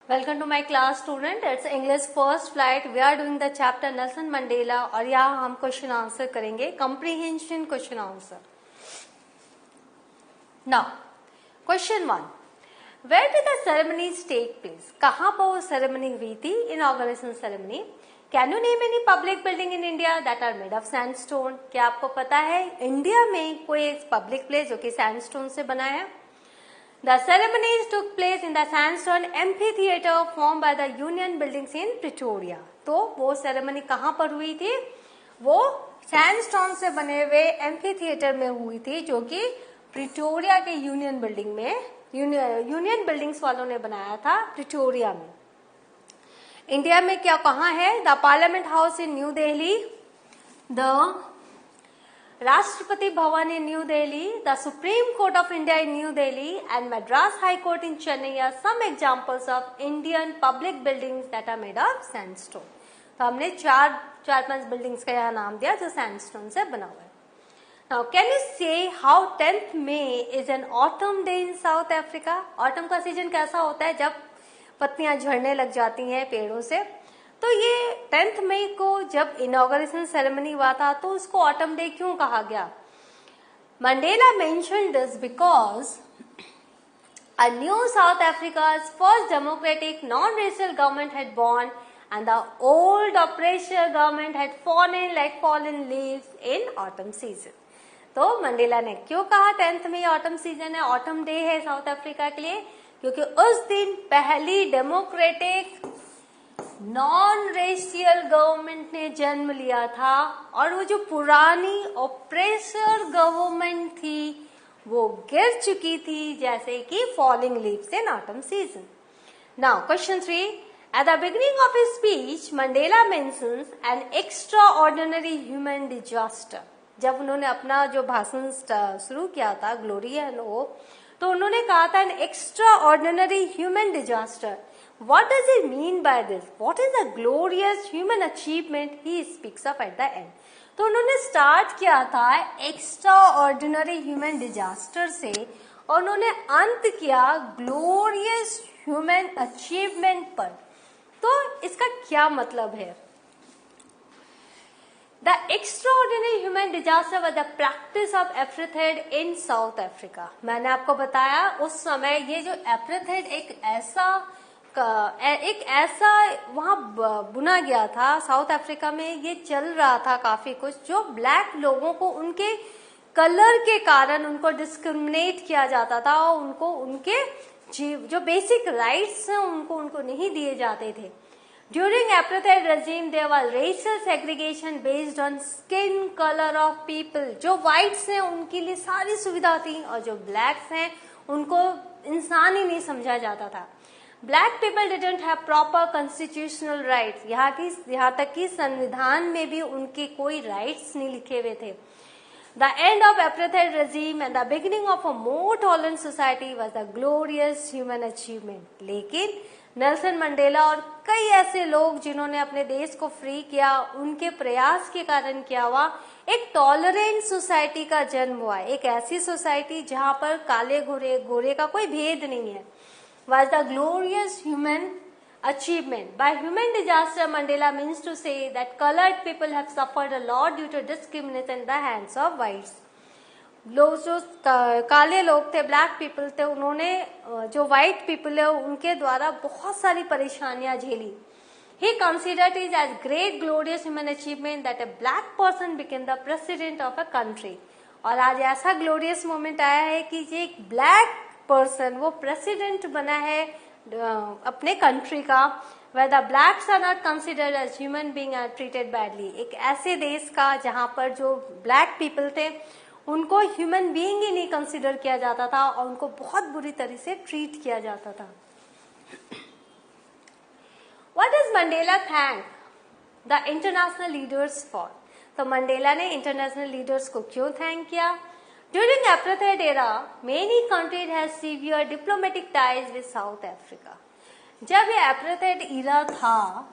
Welcome to my class student. It's English first flight. We are doing the chapter Nelson Mandela और यहाँ हम question answer करेंगे, comprehension question answer. Now question 1, where did the ceremonies take place? कहाँ पर वो ceremony हुई थी, inauguration ceremony? Can you name any public building in India that are made of sandstone? क्या आपको पता है इंडिया में कोई एक पब्लिक प्लेस जो कि सैंडस्टोन से बना है? The ceremonies took place in the sandstone amphitheater formed by the Union Buildings in Pretoria. तो वो सेरेमनी कहाँ पर हुई थी? वो सैंडस्टोन से बने हुए एम्फीथिएटर में हुई थी, जो कि प्रिटोरिया के यूनियन बिल्डिंग में यूनियन बिल्डिंग्स वालों ने बनाया था प्रिटोरिया में. इंडिया में क्या कहाँ है? The parliament house in new Delhi, the Rashtrapati Bhavan in New Delhi, the Supreme Court of India in New Delhi and Madras High Court in Chennai are some examples of Indian public buildings that are made of sandstone. तो हमने चार पांच buildings का यहाँ नाम दिया जो sandstone से बना हुआ है. Now, can you say how 10th May is an autumn day in South Africa? Autumn का सीजन कैसा होता है? जब पत्तियां झड़ने लग जाती हैं पेड़ों से. तो ये 10th मई को जब इनॉग्रेशन सेरेमनी हुआ था तो उसको ऑटम डे क्यों कहा गया? Mandela mentioned this because a new South Africa's first democratic non-racial government had born and the old oppressive government had fallen like fallen leaves in autumn season. तो Mandela ने क्यों कहा 10th मई autumn season है, autumn day है south Africa के लिए? क्योंकि उस दिन पहली डेमोक्रेटिक नॉन रेशियल गवर्नमेंट ने जन्म लिया था और वो जो पुरानी ऑप्रेसर गवर्नमेंट थी वो गिर चुकी थी जैसे कि falling leaves in autumn season. Now question 3, at the beginning of his speech Mandela mentions an extra ordinary human disaster. जब उन्होंने अपना जो भाषण शुरू किया था ग्लोरी एंड होप, तो उन्होंने कहा था an extra ordinary human disaster. What does he mean by this? What is the glorious human achievement he speaks of at the end? तो उन्होंने स्टार्ट किया था एक्स्ट्रा ऑर्डिनरी ह्यूमन डिजास्टर से और उन्होंने अंत किया ग्लोरियस ह्यूमन अचीवमेंट पर. तो इसका क्या मतलब है? The extraordinary human disaster was the practice of apartheid in South Africa. मैंने आपको बताया उस समय ये जो apartheid एक ऐसा वहां बुना गया था साउथ अफ्रीका में, ये चल रहा था काफी कुछ, जो ब्लैक लोगों को उनके कलर के कारण उनको डिस्क्रिमिनेट किया जाता था और उनको उनके जो बेसिक राइट्स हैं उनको नहीं दिए जाते थे. During apartheid regime there was racial segregation based on skin color of people. जो व्हाइट्स हैं उनके लिए सारी सुविधा थी और जो ब्लैक्स हैं उनको इंसान ही नहीं समझा जाता था. Black people didn't have proper constitutional rights. यहाँ तक कि संविधान में भी उनके कोई राइट्स नहीं लिखे हुए थे. The end of apartheid regime and the beginning of a more tolerant society was the glorious human achievement. लेकिन नेल्सन मंडेला और कई ऐसे लोग जिन्होंने अपने देश को फ्री किया, उनके प्रयास के कारण क्या हुआ? एक टॉलरेंट सोसाइटी का जन्म हुआ. एक ऐसी सोसाइटी जहां पर काले गोरे का कोई भेद नहीं है. Was the glorious human achievement. By human disaster, Mandela means to say that colored people have suffered a lot due to discrimination at the hands of whites. लोग जो काले लोग थे, ब्लैक पीपल थे, उन्होंने जो व्हाइट पीपल है उनके द्वारा बहुत सारी परेशानियां झेली. He considered it as great glorious human achievement that a black person became the president of a country. और आज ऐसा ग्लोरियस मोमेंट आया है कि ये एक ब्लैक पर्सन वो प्रेसिडेंट बना है अपने कंट्री का. where the blacks are not considered as human being are treated badly. एक ऐसे देश का जहां पर जो ब्लैक पीपल थे उनको ह्यूमन बीइंग ही नहीं कंसिडर किया जाता था और उनको बहुत बुरी तरह से ट्रीट किया जाता था. What does Mandela thank the international leaders for? तो मंडेला ने इंटरनेशनल लीडर्स को क्यों थैंक किया? During apartheid era, many countries had severe diplomatic ties with South Africa. जब ये apartheid era था,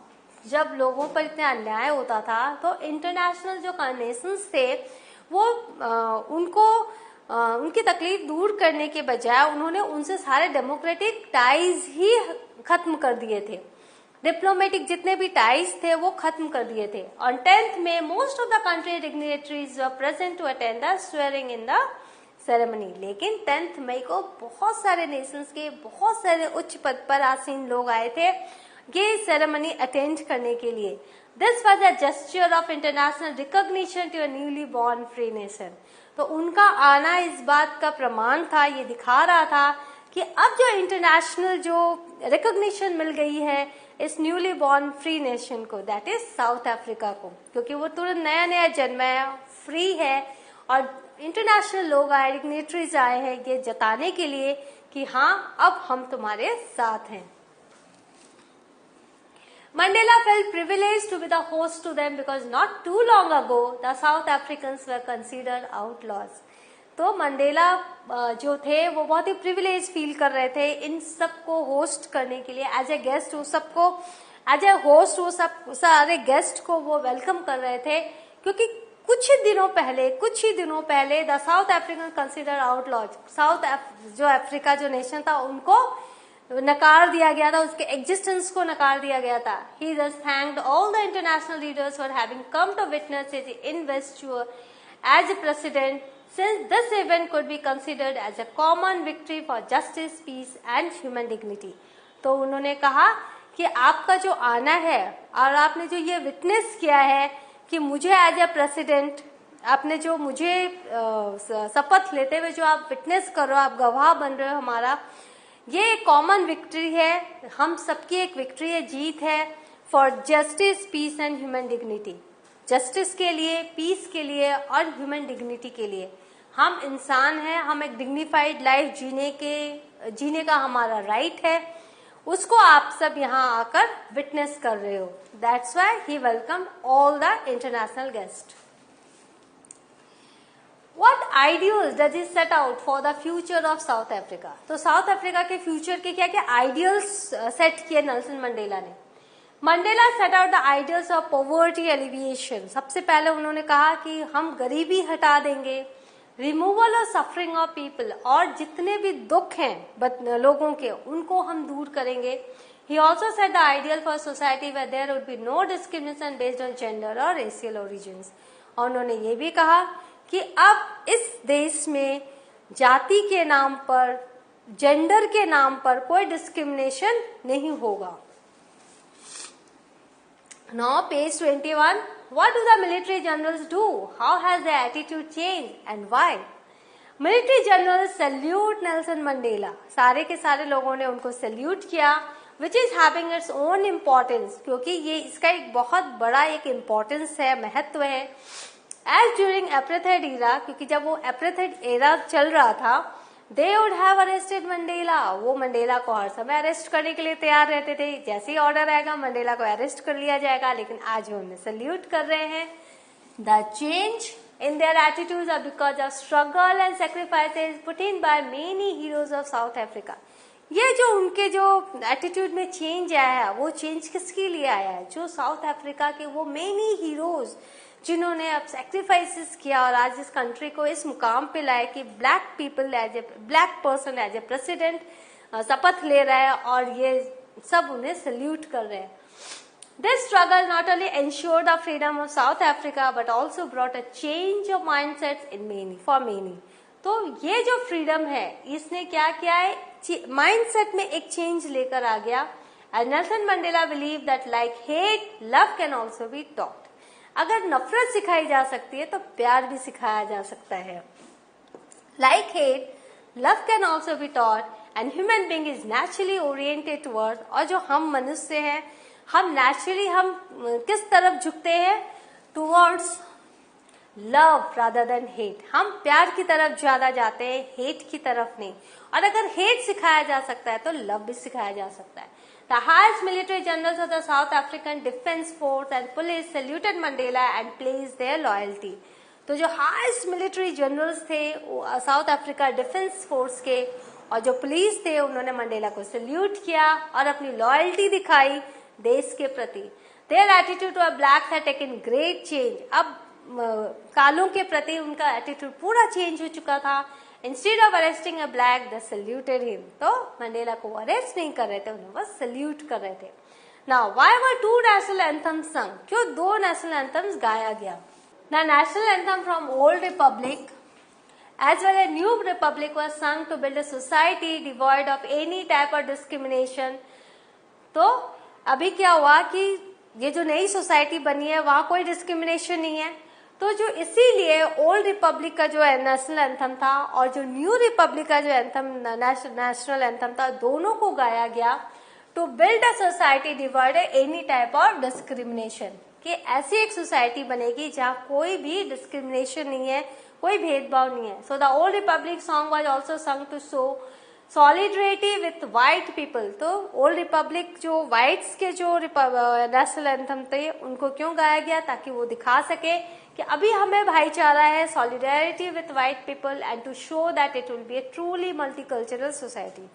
जब लोगों पर इतना अन्याय होता था, तो इंटरनेशनल जो नेशंस थे वो उनको उनकी तकलीफ दूर करने के बजाय उन्होंने उनसे सारे डेमोक्रेटिक टाइज ही खत्म कर दिए थे। डिप्लोमेटिक जितने भी टाइज थे वो खत्म कर दिए थे। On 10th May most of the country dignitaries were present to attend the swearing in the ceremony. लेकिन 10th मई को बहुत सारे नेशंस के बहुत सारे उच्च पद पर आसीन लोग आए थे ये सेरेमनी अटेंड करने के लिए। This was a gesture of international recognition to a newly born free nation. तो उनका आना इस बात का प्रमाण था, ये दिखा रहा था कि अब जो इंटरनेशनल जो रिकॉग्निशन मिल गई है इस न्यूली बॉर्न फ्री नेशन को, दैट इज साउथ अफ्रीका को, क्योंकि वो तुरंत नया नया जन्मा है, फ्री है और इंटरनेशनल लोग आए, डिग्नेटरीज आए हैं ये जताने के लिए कि हाँ अब हम तुम्हारे साथ हैं। Mandela felt privileged to be the host to them because not too long ago the South Africans were considered outlaws. तो मंडेला जो थे वो बहुत ही प्रिविलेज फील कर रहे थे इन सबको होस्ट करने के लिए एज ए गेस्ट। वो सबको एज ए होस्ट वो सब सारे गेस्ट को वो वेलकम कर रहे थे क्योंकि कुछ ही दिनों पहले the south African consider outlaws, जो अफ्रीका जो नेशन था उनको नकार दिया गया था, उसके एग्जिस्टेंस को नकार दिया गया था। He thus thanked all the international leaders for having come to witness his investiture as a president, since this event could be considered as a common victory for justice, peace and human dignity. तो उन्होंने कहा कि आपका जो आना है और आपने जो ये विटनेस किया है कि मुझे एज ए प्रेसिडेंट, आपने जो मुझे शपथ लेते हुए जो आप विटनेस कर रहे हो, आप गवाह बन रहे हो हमारा, ये एक कॉमन विक्ट्री है, हम सबकी एक विक्ट्री है, जीत है for justice, peace and human dignity. Justice के लिए, पीस के लिए और ह्यूमन डिग्निटी के लिए। हम इंसान हैं, हम एक डिग्निफाइड लाइफ जीने का हमारा राइट है, उसको आप सब यहाँ आकर विटनेस कर रहे हो। That's why he welcome all the international guest. What ideals does he set out for the future of South Africa? तो साउथ अफ्रीका के फ्यूचर के क्या क्या आइडियल्स सेट किए नेल्सन मंडेला ने। Mandela set out the ideals of poverty alleviation. सबसे पहले उन्होंने कहा कि हम गरीबी हटा देंगे, removal of suffering of people, और जितने भी दुख हैं लोगों के उनको हम दूर करेंगे। He also set the ideal for society where there would be no discrimination based on gender or racial origins। और उन्होंने ये भी कहा कि अब इस देश में जाति के नाम पर, जेंडर के नाम पर कोई डिस्क्रिमिनेशन नहीं होगा। Now page 21, what do the military generals do? How has their attitude changed and why? Military generals salute Nelson Mandela। सारे के सारे लोगों ने उनको सैल्यूट किया, which is having its own importance, क्योंकि ये इसका एक बहुत बड़ा एक इम्पोर्टेंस है, महत्व है। As during apartheid era, क्योंकि जब वो apartheid era चल रहा था, they would have arrested Mandela। वो मंडेला को हर समय अरेस्ट करने के लिए तैयार रहते थे, जैसे ही ऑर्डर आएगा मंडेला को अरेस्ट कर लिया जाएगा। लेकिन आज वो उन्हें सल्यूट कर रहे हैं। The change in their attitudes are because of struggle and sacrifices put in by many heroes of South Africa। ये जो उनके जो एटीट्यूड में चेंज आया है, वो चेंज किसके लिए आया है? जो साउथ अफ्रीका के वो मेनी हीरोज जिन्होंने अब सैक्रिफाइसेस किया और आज इस कंट्री को इस मुकाम पे लाए कि black people as a black person as a president शपथ ले रहा है और ये सब उन्हें सल्यूट कर रहे हैं। This struggle not only ensured the freedom of south Africa but also brought a change of mindsets in many for many. तो ये जो फ्रीडम है इसने क्या किया है, माइंडसेट में एक चेंज लेकर आ गया। And Nelson Mandela believe that like hate love can also be taught. अगर नफरत सिखाई जा सकती है तो प्यार भी सिखाया जा सकता है। Like hate love can also be taught and human being is naturally oriented towards. और जो हम मनुष्य हैं, हम नेचुरली हम किस तरफ झुकते हैं? Towards love rather than hate. हम प्यार की तरफ ज्यादा जाते हैं, हेट की तरफ नहीं। और अगर हेट सिखाया जा सकता है तो लव भी सिखाया जा सकता है। The highest military generals of the South African Defence Force and Police saluted Mandela and pledged their loyalty। तो जो हाईएस्ट मिलिट्री जनरल्स थे साउथ अफ्रीका डिफेंस फोर्स के और जो पुलिस थे उन्होंने मंडेला को सल्यूट किया और अपनी लॉयल्टी दिखाई देश के प्रति। Their attitude to blacks had taken great change। अब कालों के प्रति उनका एटीट्यूड पूरा चेंज हो चुका था। Instead of arresting a black they saluted him, तो मंडेला को अरेस्ट नहीं कर रहे थे, उन्हें बस सल्यूट कर रहे थे। Now why were two national anthems sung, क्यों दो नेशनल एंथम्स गाया गया? The national anthem from old republic as well as new republic was sung to build a society devoid of any type of discrimination। तो अभी क्या हुआ कि ये जो नई सोसाइटी बनी है वहां कोई डिस्क्रिमिनेशन नहीं है, तो जो इसीलिए ओल्ड रिपब्लिक का जो नेशनल एंथम था और जो न्यू रिपब्लिक का जो एंथम नेशनल एंथम था, दोनों को गाया गया to build a society divide any type of discrimination, कि ऐसी एक सोसाइटी बनेगी जहां कोई भी डिस्क्रिमिनेशन नहीं है, कोई भेदभाव नहीं है। So the old republic song was also sung to show solidarity with white people. तो ओल्ड रिपब्लिक जो व्हाइट्स के जो नेशनल एंथम थे उनको क्यों गाया गया? ताकि वो दिखा सके कि अभी हमें भाईचारा है, solidarity with white people, and to show that it will be a truly multicultural society.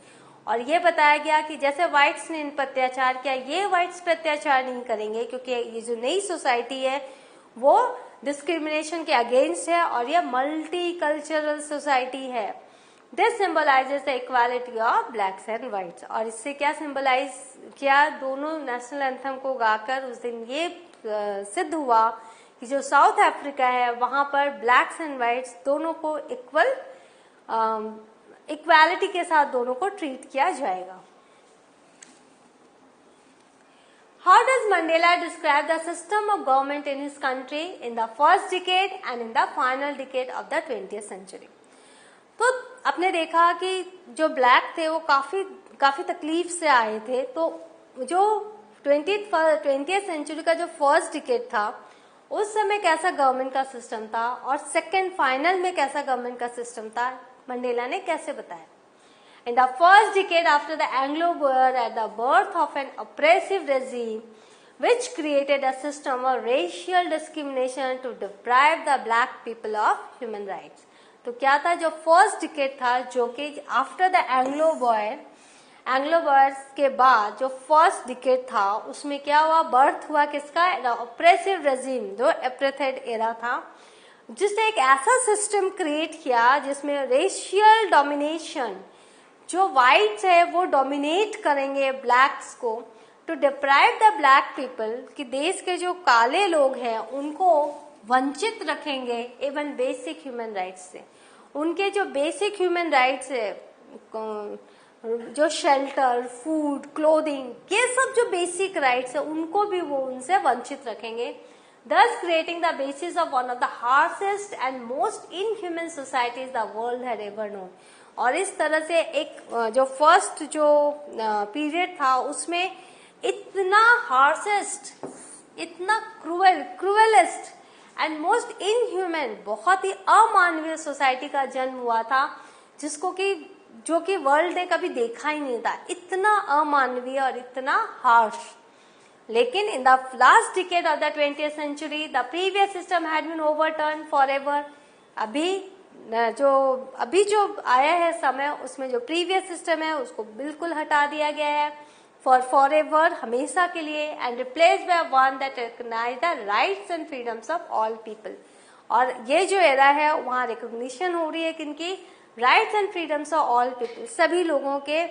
और ये बताया गया कि जैसे व्हाइट्स ने इन पर अत्याचार किया, ये व्हाइट्स पर अत्याचार नहीं करेंगे, क्योंकि ये जो नई सोसाइटी है वो डिस्क्रिमिनेशन के अगेंस्ट है और ये मल्टी कल्चरल सोसाइटी है। This symbolizes the equality of blacks and whites. और इससे क्या सिंबलाइज किया? दोनों नेशनल एंथम को गाकर उस दिन ये सिद्ध हुआ कि जो साउथ अफ्रीका है वहां पर ब्लैक्स एंड व्हाइट्स दोनों को इक्वालिटी के साथ दोनों को ट्रीट किया जाएगा। How does Mandela describe the system of government in his country in the first decade and in the final decade of the 20th century? तो आपने देखा कि जो ब्लैक थे वो काफी तकलीफ से आए थे, तो जो 20th सेंचुरी का जो फर्स्ट डिकेड था उस समय कैसा गवर्नमेंट का सिस्टम था और सेकेंड फाइनल में कैसा गवर्नमेंट का सिस्टम था, मंडेला ने कैसे बताया? In the first decade after the Anglo-Boer, at the birth of an oppressive regime which created a system of racial discrimination to deprive the black people of human rights। तो क्या था? जो first decade था, जो कि after the एंग्लो-बोयर के बाद जो फर्स्ट डिकेड था, उसमें क्या हुआ? बर्थ हुआ किसका? ऑपरेसिव रेजिम, जो एपार्थाइड एरा था, जिसने एक ऐसा सिस्टम क्रिएट किया जिसमें रेशियल डोमिनेशन, जो व्हाइट्स है वो डोमिनेट करेंगे ब्लैक्स को, to deprive the black people, कि देश के जो काले लोग हैं उनको वंचित रखेंगे इवन बेसिक ह्यूमन राइट्स से। उनके जो बेसिक ह्यूमन राइट्स है, जो शेल्टर, फूड, क्लोथिंग, ये सब जो बेसिक राइट्स है उनको भी वो उनसे वंचित रखेंगे, thus creating the basis of one of the harshest and most inhuman societies the world had ever known। और इस तरह से एक जो फर्स्ट जो पीरियड था उसमें इतना हार्सेस्ट, इतना क्रूएलेस्ट एंड मोस्ट इनह्यूमन, बहुत ही अमानवीय सोसाइटी का जन्म हुआ था, जो कि वर्ल्ड ने कभी देखा ही नहीं था, इतना अमानवीय और इतना हार्श। लेकिन in the last decade of the 20th century the previous system had been overturn forever. अभी जो आया है समय, उसमें जो प्रीवियस सिस्टम है उसको बिल्कुल हटा दिया गया है फॉरएवर, हमेशा के लिए, and replaced by one that recognise the rights and freedoms of all people. और ये जो एरा है वहां रिकॉग्निशन हो रही है किनकी? Rights and freedoms of all people, सभी लोगों के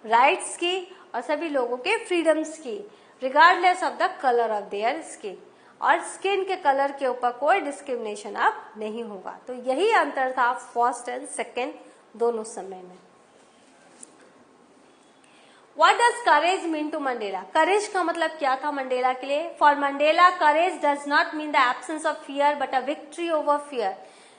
राइट्स की और सभी लोगों के फ्रीडम्स की, regardless of the colour of their skin. और स्किन के कलर के ऊपर कोई डिस्क्रिमिनेशन अब नहीं होगा। तो यही अंतर था फर्स्ट एंड सेकेंड दोनों समय में। What does courage mean to Mandela? करेज का मतलब क्या था मंडेला के लिए? For Mandela, courage does not mean the absence of fear, but a victory over fear।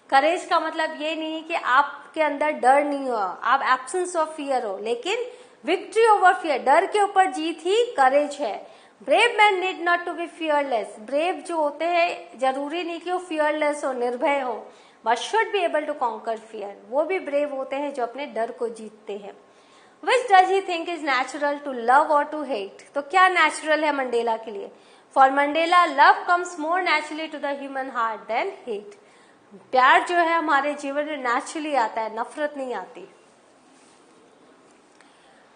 करेज का मतलब ये नहीं कि आपके अंदर डर नहीं हो, आप एब्सेंस ऑफ फियर हो, लेकिन विक्ट्री ओवर फियर, डर के ऊपर जीत ही करेज है। Brave man need not to be fearless. Brave जो होते हैं जरूरी नहीं कि वो फियरलेस हो, निर्भय हो, but should be able to conquer fear. वो भी ब्रेव होते हैं जो अपने डर को जीतते हैं। Which does he think is natural to love or to hate? तो क्या नेचुरल है मंडेला के लिए? For Mandela, love comes more naturally to the human heart than hate। प्यार जो है हमारे जीवन में नेचुरली आता है, नफरत नहीं आती।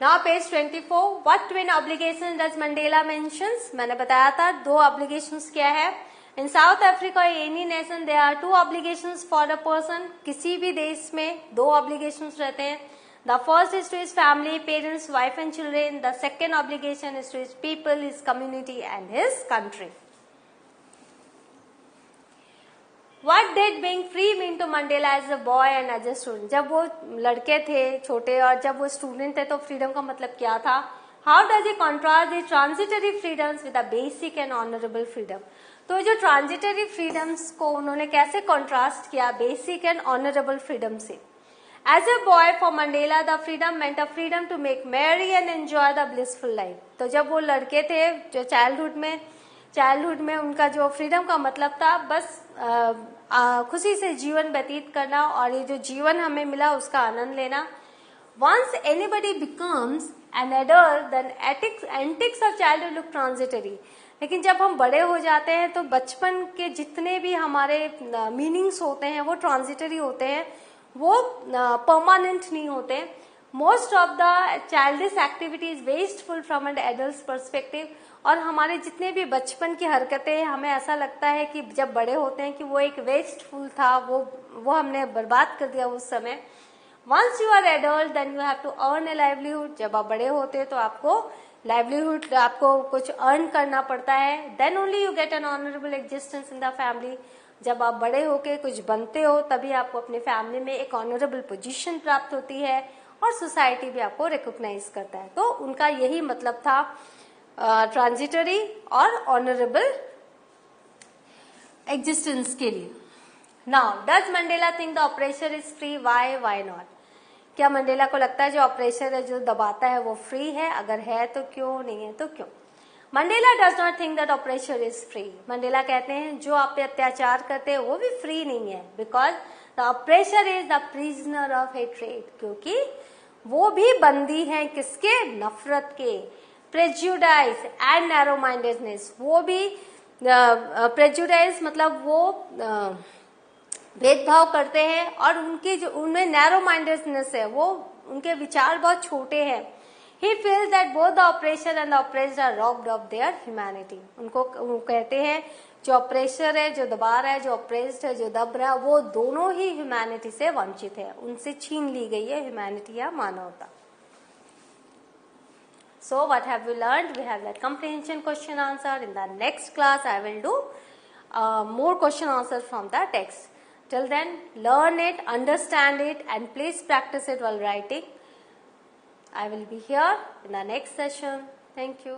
Now page 24, what twin obligations does Mandela mentions? मैंने बताया था दो obligations क्या है? In South Africa or any nation, there are 2 obligations for a person. किसी भी देश में 2 obligations रहते हैं. The first is to his family, parents, wife and children. The second obligation is to his people, his community and his country. What did being free mean to Mandela as a boy and as a student? जब वो लड़के थे छोटे और जब वो student थे तो फ्रीडम का मतलब क्या था? How does he contrast the transitory freedoms with the basic and honorable freedom? तो जो ट्रांजिटरी फ्रीडम्स को उन्होंने कैसे कॉन्ट्रास्ट किया बेसिक एंड ऑनरेबल फ्रीडम से? As a boy for Mandela, the freedom meant a freedom to make merry and enjoy the blissful life. तो जब वो लड़के थे जो चाइल्डहुड में उनका जो फ्रीडम का मतलब था बस खुशी से जीवन व्यतीत करना और ये जो जीवन हमें मिला उसका आनंद लेना. Once anybody becomes an adult, then antics of childhood look transitory. लेकिन जब हम बड़े हो जाते हैं तो बचपन के जितने भी हमारे मीनिंग्स होते हैं वो ट्रांजिटरी होते हैं, वो परमानेंट नहीं होते. Most of the childish activities wasteful from an adult perspective. और हमारे जितने भी बचपन की हरकतें हमें ऐसा लगता है कि जब बड़े होते हैं कि वो एक वेस्टफुल था, वो हमने बर्बाद कर दिया उस समय. Once you are adult then you have to earn a livelihood. जब आप बड़े होते हैं तो आपको लाइवलीहुड, आपको कुछ अर्न करना पड़ता है. Then only you get an honourable existence in the family. जब आप बड़े होके कुछ बनते हो तभी आपको अपने फैमिली में एक ऑनरेबल पोजीशन प्राप्त होती है और सोसाइटी भी आपको रिकॉग्नाइज करता है. तो उनका यही मतलब था ट्रांजिटरी और ऑनरेबल एग्जिस्टेंस के लिए. Now does Mandela think the oppressor is free? Why not? क्या मंडेला को लगता है जो ऑपरेशर है, जो दबाता है, वो फ्री है? अगर है तो क्यों, नहीं है तो क्यों? Mandela does not think that oppressor is free. Mandela कहते हैं जो आप पे अत्याचार करते हैं वो भी फ्री नहीं है. Because the oppressor is the prisoner of hatred. क्योंकि वो भी बंदी हैं किसके? नफरत के. Prejudice and narrow mindedness. वो भी प्रेजुडाइज मतलब वो भेदभाव करते हैं और उनकी जो उनमें नैरो माइंडेडनेस है, वो उनके विचार बहुत छोटे हैं. He feels that both the oppressor and the oppressed are robbed of their humanity. उनको कहते हैं जो ऑपरेशर है, जो दबा रहा है, जो ऑपरेस्ड है, जो दब रहा है, वो दोनों ही ह्यूमैनिटी से वंचित है, उनसे छीन ली गई है ह्यूमैनिटी या मानवता. So what have we learned? We have that comprehension question answer. In the next class, I will do more question answers from the text. Till then, learn it, understand it, and please practice it while writing. I will be here in the next session. Thank you.